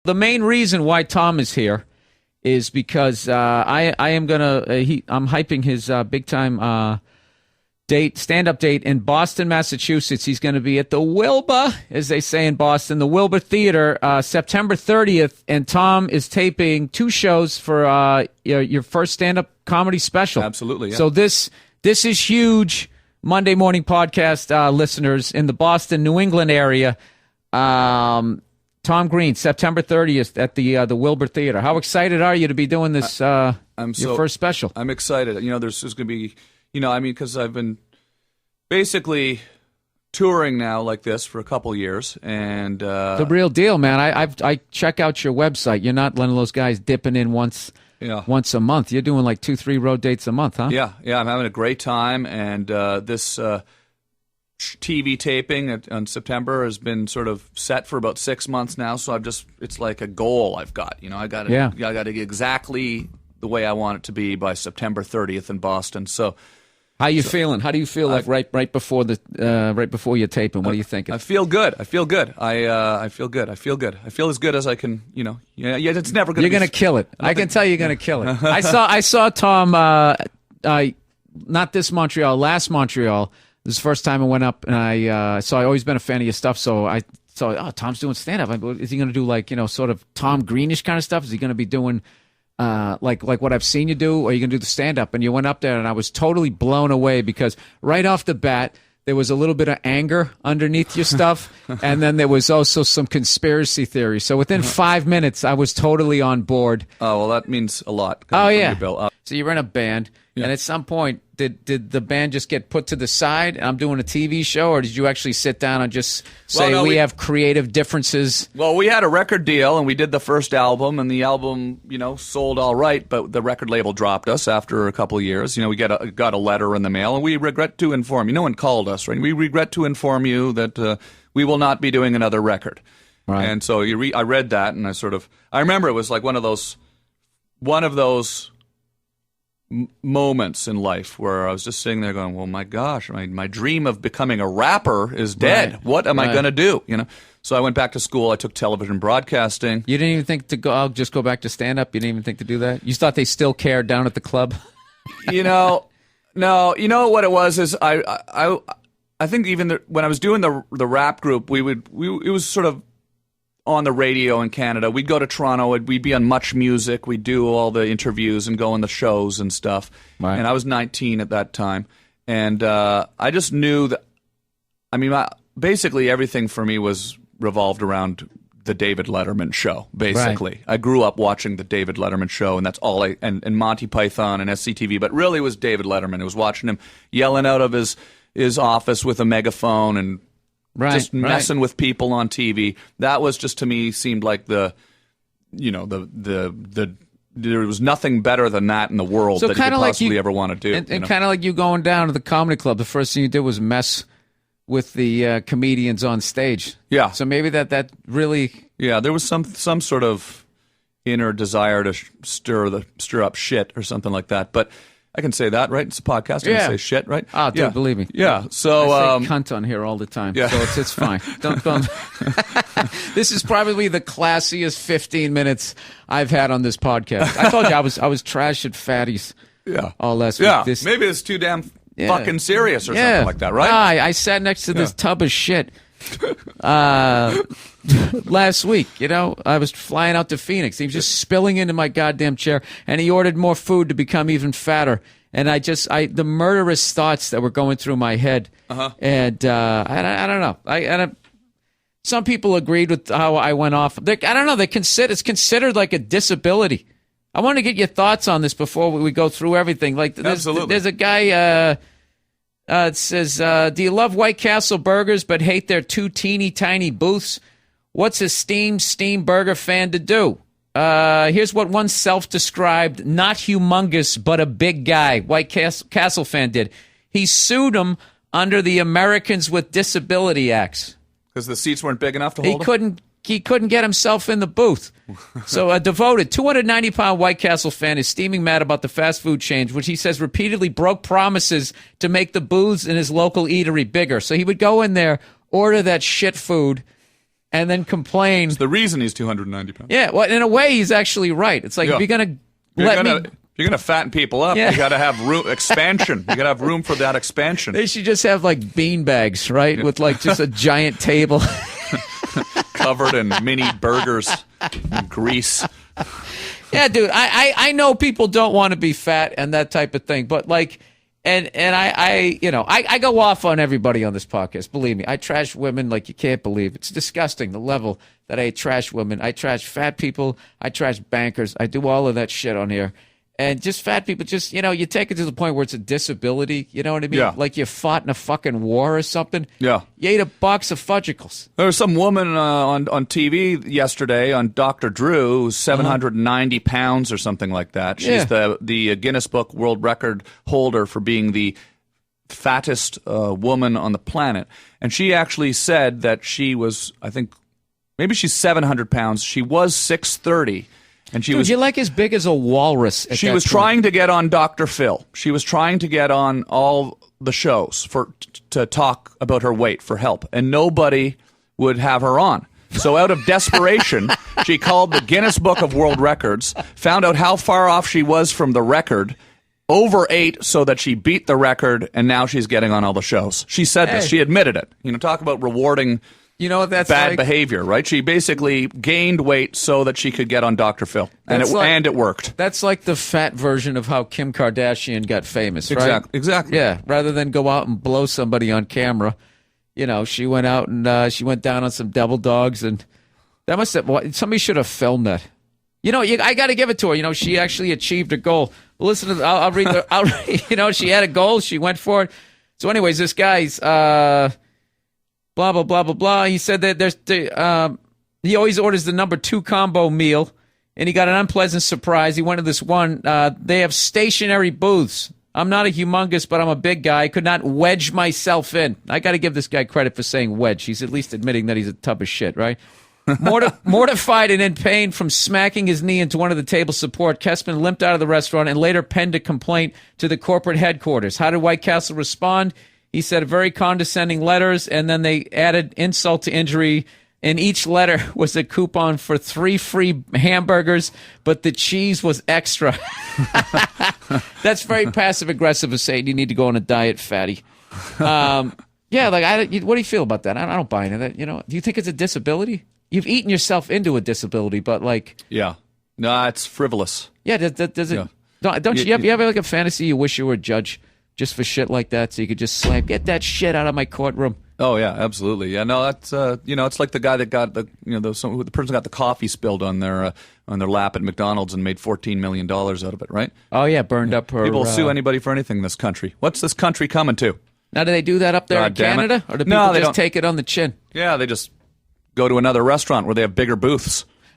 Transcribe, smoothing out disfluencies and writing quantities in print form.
the main reason why Tom is here is because I am gonna I'm hyping his big time stand-up date in Boston, Massachusetts. He's going to be at the Wilbur, as they say in Boston, the Wilbur Theater, September 30th. And Tom is taping 2 shows for your first stand-up comedy special. Absolutely, yeah. So this is huge. Monday Morning Podcast listeners in the Boston, New England area. Tom Green, September 30th at the Wilbur Theater. How excited are you to be doing this, your first special? I'm excited. There's going to be... because I've been basically touring now like this for a couple years, and the real deal, man. I check out your website. You're not one of those guys dipping in once a month. You're doing like 2-3 road dates a month, huh? Yeah. I'm having a great time, and this TV taping on September has been sort of set for about 6 months now. So it's like a goal I've got. I got to get exactly the way I want it to be by September 30th in Boston. So. How you feeling? How do you feel like right before you're taping? What are you thinking? I feel good. I feel good. I feel good. I feel as good as I can. It's never going to. You're going to kill it. I can tell you're going to kill it. I saw Tom. Not this Montreal, last Montreal. This is the first time I went up, and I always been a fan of your stuff. So I saw, Tom's doing stand up. Is he going to do sort of Tom Greenish kind of stuff? Is he going to be doing? Like what I've seen you do, or you can do the stand-up? And you went up there, and I was totally blown away because right off the bat, there was a little bit of anger underneath your stuff, and then there was also some conspiracy theory. So within 5 minutes, I was totally on board. Oh, well, that means a lot. Oh, yeah. So you're in a band, and at some point, did the band just get put to the side, and I'm doing a TV show, or did you actually sit down and just say, we have creative differences? Well, we had a record deal, and we did the first album, and the album, sold all right, but the record label dropped us after a couple of years. We got a letter in the mail, and we regret to inform you. No one called us, right? We regret to inform you that we will not be doing another record. Right. And so I read that, and I remember it was like one of those moments in life where I was just sitting there going, well, my gosh, my dream of becoming a rapper is dead. Right. What am I going to do? So I went back to school. I took television broadcasting. You didn't even think to go, I'll just go back to stand-up? You didn't even think to do that? You thought they still cared down at the club? No. What it was is I think even when I was doing the rap group, it was sort of on the radio in Canada. We'd go to Toronto. We'd be on Much Music. We'd do all the interviews and go on the shows and stuff. Right. And I was 19 at that time. And I just knew that, basically everything for me was revolved around the David Letterman show, basically. Right. I grew up watching the David Letterman show, and that's all and Monty Python and SCTV, but really it was David Letterman. I was watching him yelling out of his office with a megaphone and just messing with people on TV. That was just, to me, seemed like there was nothing better than that in the world that you could possibly ever want to do. And kind of like you going down to the comedy club, the first thing you did was mess with the comedians on stage. Yeah. So maybe that really... Yeah, there was some sort of inner desire to stir up shit or something like that. But I can say that, right? It's a podcast. I can say shit, right? Oh, dude, believe me. Yeah. So I say cunt on here all the time. Yeah. So it's fine. Don't. This is probably the classiest 15 minutes I've had on this podcast. I told you I was trash at fatties. Yeah. All last week. Yeah. Maybe it's too damn fucking serious or something like that, right? I sat next to this tub of shit last week. I was flying out to Phoenix. He was just spilling into my goddamn chair, and he ordered more food to become even fatter. And the murderous thoughts that were going through my head. And I don't know. Some people agreed with how I went off. I don't know. It's considered like a disability. I want to get your thoughts on this before we go through everything. Absolutely. There's a guy. It says, do you love White Castle burgers but hate their 2 teeny tiny booths? What's a steam burger fan to do? Here's what one self-described, not humongous, but a big guy, White Castle fan did. He sued them under the Americans with Disability Acts. Because the seats weren't big enough to hold him? He couldn't get himself in the booth. So a devoted 290-pound White Castle fan is steaming mad about the fast food chain, which he says repeatedly broke promises to make the booths in his local eatery bigger. So he would go in there, order that shit food, and then complain. It's the reason he's 290 pounds. Yeah, well, in a way, he's actually right. It's like, if you're going to You're going to fatten people up. Yeah. You got to have room expansion. You got to have room for that expansion. They should just have like bean bags, right? With like just a giant table. Covered in mini burgers and grease. Yeah, dude, I know people don't want to be fat and that type of thing, but like, and I go off on everybody on this podcast. Believe me, I trash women like you can't believe. It's disgusting, the level that I trash women. I trash fat people. I trash bankers. I do all of that shit on here. And just fat people, just, you take it to the point where it's a disability. You know what I mean? Yeah. Like you fought in a fucking war or something. Yeah. You ate a box of fudgicles. There was some woman on TV yesterday on Dr. Drew, who's 790 pounds or something like that. She's the Guinness Book World Record holder for being the fattest woman on the planet. And she actually said that she was, I think, maybe she's 700 pounds. She was 630. And Dude, you're like as big as a walrus. She was trying to get on Dr. Phil. She was trying to get on all the shows to talk about her weight for help, and nobody would have her on. So out of desperation, she called the Guinness Book of World Records, found out how far off she was from the record, overate so that she beat the record, and now she's getting on all the shows. She said this. She admitted it. Talk about rewarding that's bad behavior, right? She basically gained weight so that she could get on Dr. Phil, and it worked. That's like the fat version of how Kim Kardashian got famous, right? Exactly. Yeah, rather than go out and blow somebody on camera, she went out and she went down on some devil dogs, and that must have somebody should have filmed that. I got to give it to her. She actually achieved a goal. Well, listen to I'll read the. She had a goal. She went for it. So, anyways, this guy's. Blah, blah, blah, blah, blah. He said that he always orders the number 2 combo meal, and he got an unpleasant surprise. He went to this one. They have stationary booths. I'm not a humongous, but I'm a big guy. I could not wedge myself in. I got to give this guy credit for saying wedge. He's at least admitting that he's a tub of shit, right? Mortified and in pain from smacking his knee into one of the table support, Kessman limped out of the restaurant and later penned a complaint to the corporate headquarters. How did White Castle respond? He said very condescending letters, and then they added insult to injury. In each letter was a coupon for 3 free hamburgers, but the cheese was extra. That's very passive-aggressive of saying you need to go on a diet, fatty. What do you feel about that? I don't buy into that. Do you think it's a disability? You've eaten yourself into a disability, but like... Yeah. No, it's frivolous. Yeah, does it... Yeah. Don't you have like a fantasy you wish you were a judge? Just for shit like that, so you could just slam, get that shit out of my courtroom. Oh yeah, absolutely. Yeah, no, that's it's like the guy that got the the person got the coffee spilled on their lap at McDonald's and made $14 million out of it, right? Oh yeah, burned up her. People sue anybody for anything in this country. What's this country coming to? Now, do they do that up there in Canada, or do people just take it on the chin? Yeah, they just go to another restaurant where they have bigger booths.